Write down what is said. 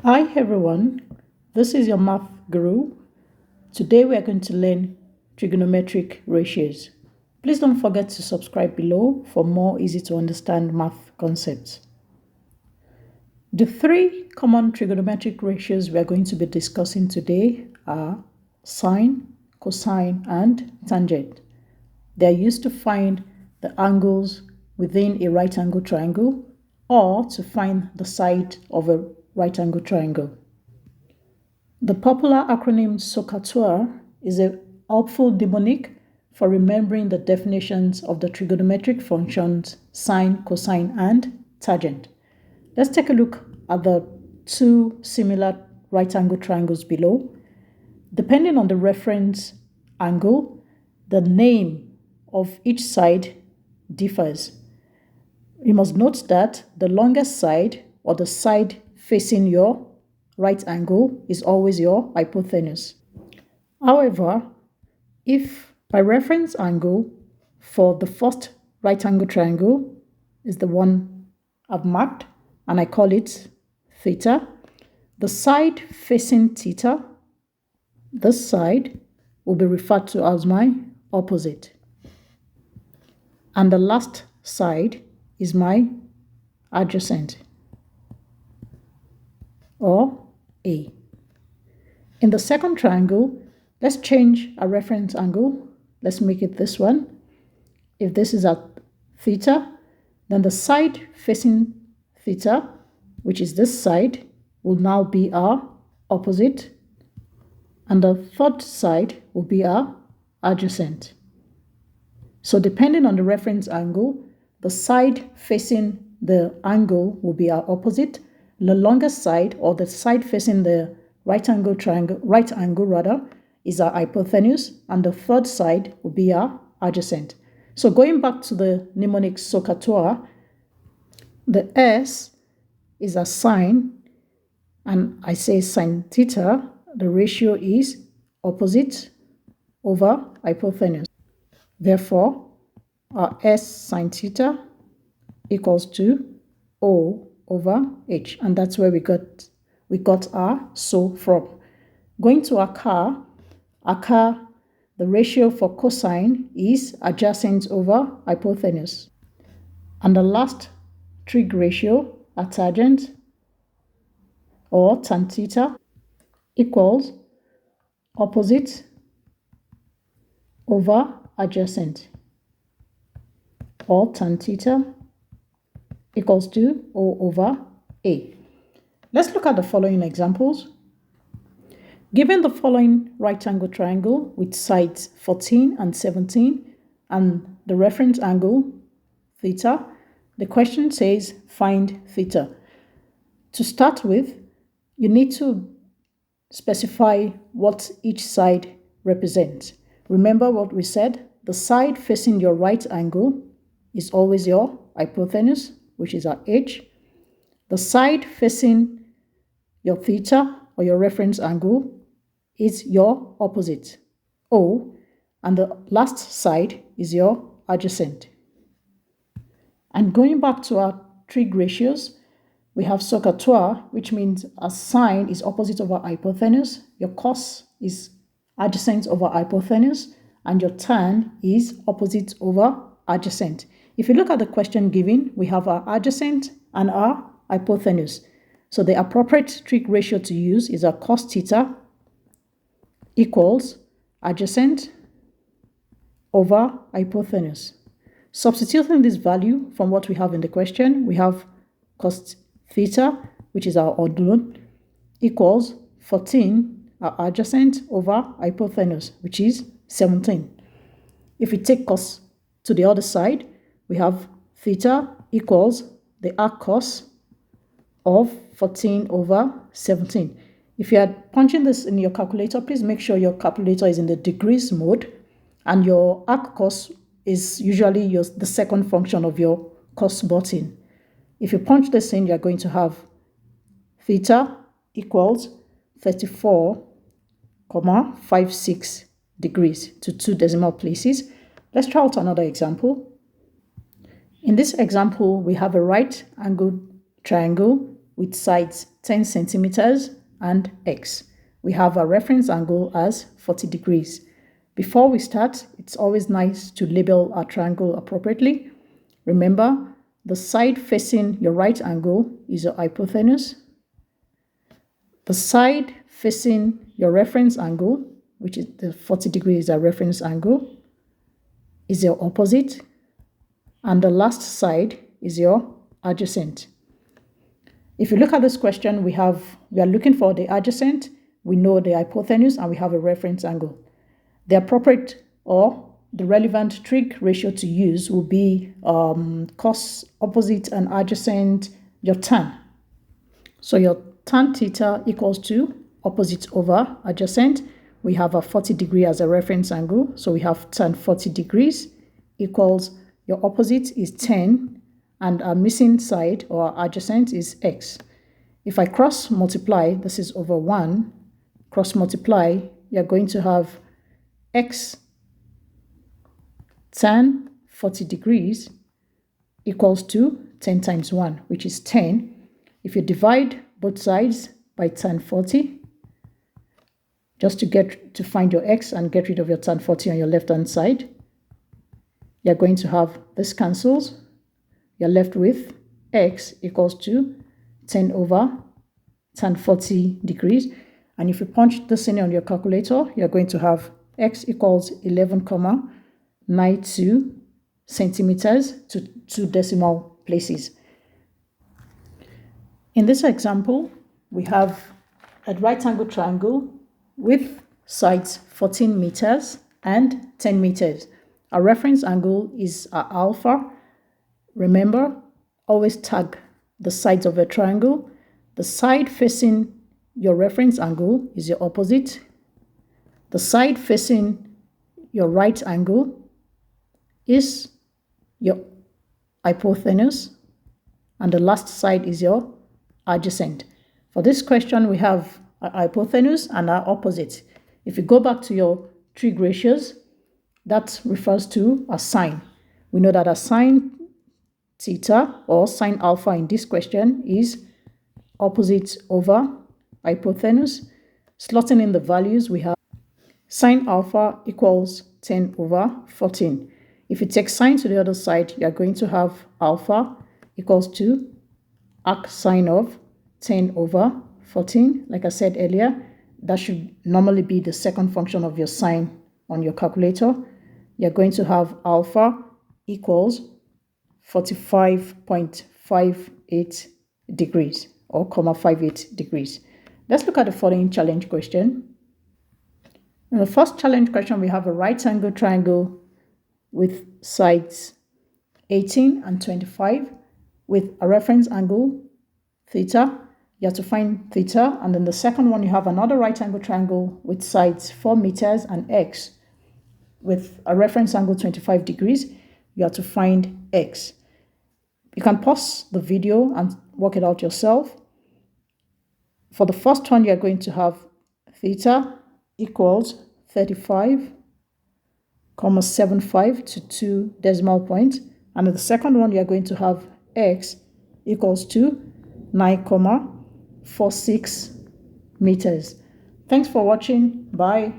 Hi everyone, this is your math guru. Today we are going to learn trigonometric ratios. Please don't forget to subscribe below for more easy to understand math concepts. The three common trigonometric ratios we are going to be discussing today are sine, cosine, and tangent. They are used to find the angles within a right angle triangle or to find the side of a right angle triangle. The popular acronym SOHCAHTOA is a helpful mnemonic for remembering the definitions of the trigonometric functions sine, cosine, and tangent. Let's take a look at the two similar right angle triangles below. Depending on the reference angle, the name of each side differs. You must note that the longest side, or the side facing your right angle, is always your hypotenuse. However, if my reference angle for the first right angle triangle is the one I've marked and I call it theta, the side facing theta, this side, will be referred to as my opposite. And the last side is my adjacent, or A. In the second triangle, let's change our reference angle. Let's make it this one. If this is at theta, then the side facing theta, which is this side, will now be our opposite, and the third side will be our adjacent. So depending on the reference angle, the side facing the angle will be our opposite. The longest side, or the side facing the right angle is our hypotenuse, and the third side will be our adjacent. So going back to the mnemonic SOHCAHTOA, the S is a sine, and I say sine theta. The ratio is opposite over hypotenuse. Therefore, our S sine theta equals to O over H, and that's where we got our SO from. Going to our car, the ratio for cosine is adjacent over hypotenuse, and the last trig ratio, our tangent, or tan theta, equals opposite over adjacent, or tan theta equals to O over A. Let's look at the following examples. Given the following right angle triangle with sides 14 and 17 and the reference angle theta, the question says find theta. To start with, you need to specify what each side represents. Remember what we said? The side facing your right angle is always your hypotenuse, which is our H. The side facing your theta, or your reference angle, is your opposite, O, and the last side is your adjacent. And going back to our trig ratios, we have SOHCAHTOA, which means a sine is opposite over hypotenuse, your cos is adjacent over hypotenuse, and your tan is opposite over adjacent. If you look at the question given, we have our adjacent and our hypotenuse. So the appropriate trig ratio to use is our cos theta equals adjacent over hypotenuse. Substituting this value from what we have in the question, we have cos theta, which is our unknown, equals 14, our adjacent, over hypotenuse, which is 17. If we take cos to the other side, we have theta equals the arc cos of 14 over 17. If you are punching this in your calculator, please make sure your calculator is in the degrees mode, and your arc cos is usually the second function of your cos button. If you punch this in, you're going to have theta equals 34,56 degrees to 2 decimal places. Let's try out another example. In this example, we have a right angle triangle with sides 10 centimeters and x. We have our reference angle as 40 degrees. Before we start, it's always nice to label our triangle appropriately. Remember, the side facing your right angle is your hypotenuse. The side facing your reference angle, which is the 40 degrees, our reference angle, is your opposite. And the last side is your adjacent. If you look at this question, we are looking for the adjacent, we know the hypotenuse, and we have a reference angle. The appropriate or the relevant trig ratio to use will be cos, opposite, and adjacent, your tan. So your tan theta equals to opposite over adjacent. We have a 40 degree as a reference angle. So we have tan 40 degrees equals your opposite is 10 and our missing side or adjacent is x. If I cross multiply, this is over 1. Cross multiply, you're going to have x tan 40 degrees equals to 10 times 1, which is 10. If you divide both sides by tan 40, just to find your x and get rid of your tan 40 on your left hand side, you're going to have this cancels. You're left with x equals to 10 over tan 40 degrees. And if you punch this in on your calculator, you're going to have x equals 11,92 centimeters to 2 decimal places. In this example, we have a right angle triangle with sides 14 meters and 10 meters. Our reference angle is our alpha. Remember, always tag the sides of a triangle. The side facing your reference angle is your opposite. The side facing your right angle is your hypotenuse. And the last side is your adjacent. For this question, we have our hypotenuse and our opposite. If you go back to your trig ratios, that refers to a sine. We know that a sine theta or sine alpha in this question is opposite over hypotenuse. Slotting in the values, we have sine alpha equals 10 over 14. If you take sine to the other side, you are going to have alpha equals to arc sine of 10 over 14. Like I said earlier, that should normally be the second function of your sine on your calculator. You're going to have alpha equals 45.58 degrees or 0.58 degrees. Let's look at the following challenge question. In the first challenge question, we have a right angle triangle with sides 18 and 25 with a reference angle theta. You have to find theta. And then the second one, you have another right angle triangle with sides 4 meters and x with a reference angle 25 degrees. You have to find x. You can pause the video and work it out yourself. For the first one, you're going to have theta equals 35,75 to 2 decimal points. And in the second one, you're going to have x equals to 9,46 meters. Thanks for watching. Bye.